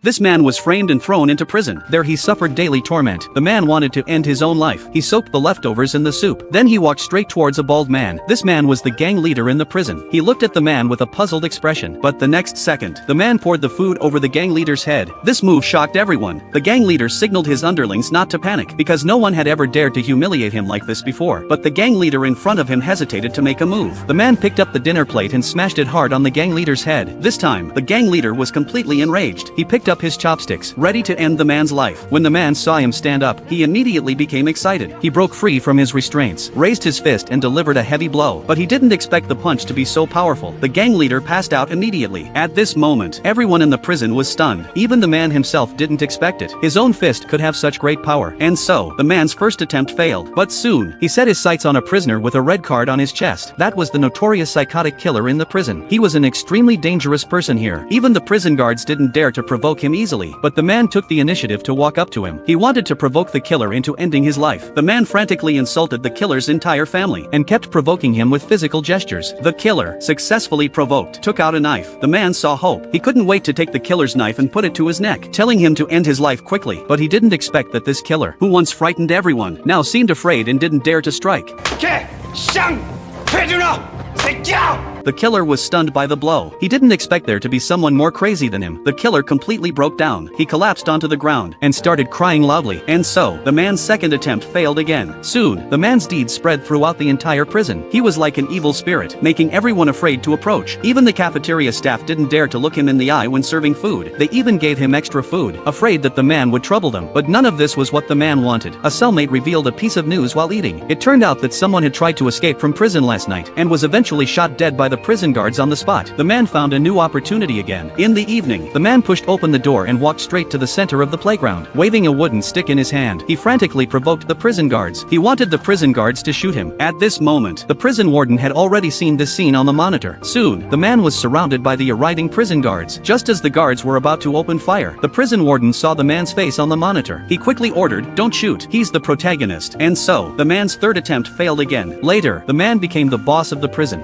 This man was framed and thrown into prison. There he suffered daily torment. The man wanted to end his own life. He soaked the leftovers in the soup. Then he walked straight towards a bald man. This man was the gang leader in the prison. He looked at the man with a puzzled expression. But the next second, the man poured the food over the gang leader's head. This move shocked everyone. The gang leader signaled his underlings not to panic, because no one had ever dared to humiliate him like this before. But the gang leader in front of him hesitated to make a move. The man picked up the dinner plate and smashed it hard on the gang leader's head. This time, the gang leader was completely enraged. He picked up his chopsticks, ready to end the man's life. When the man saw him stand up, he immediately became excited. He broke free from his restraints, raised his fist and delivered a heavy blow. But he didn't expect the punch to be so powerful. The gang leader passed out immediately. At this moment, everyone in the prison was stunned. Even the man himself didn't expect it. His own fist could have such great power. And so, the man's first attempt failed. But soon, he set his sights on a prisoner with a red card on his chest. That was the notorious psychotic killer in the prison. He was an extremely dangerous person here. Even the prison guards didn't dare to provoke him easily. But the man took the initiative to walk up to him. He wanted to provoke the killer into ending his life. The man frantically insulted the killer's entire family and kept provoking him with physical gestures. The killer, successfully provoked, took out a knife. The man saw hope. He couldn't wait to take the killer's knife and put it to his neck, telling him to end his life quickly. But he didn't expect that this killer, who once frightened everyone, now seemed afraid and didn't dare to strike. The killer was stunned by the blow. He didn't expect there to be someone more crazy than him. The killer completely broke down. He collapsed onto the ground and started crying loudly. And so, the man's second attempt failed again. Soon, the man's deeds spread throughout the entire prison. He was like an evil spirit, making everyone afraid to approach. Even the cafeteria staff didn't dare to look him in the eye when serving food. They even gave him extra food, afraid that the man would trouble them. But none of this was what the man wanted. A cellmate revealed a piece of news while eating. It turned out that someone had tried to escape from prison last night and was eventually shot dead by the prison guards on the spot. The man found a new opportunity again. In the evening, the man pushed open the door and walked straight to the center of the playground, waving a wooden stick in his hand. He frantically provoked the prison guards. He wanted the prison guards to shoot him. At this moment, the prison warden had already seen this scene on the monitor. Soon, the man was surrounded by the arriving prison guards. Just as the guards were about to open fire, the prison warden saw the man's face on the monitor. He quickly ordered, "Don't shoot, he's the protagonist." And so, the man's third attempt failed again. Later, the man became the boss of the prison.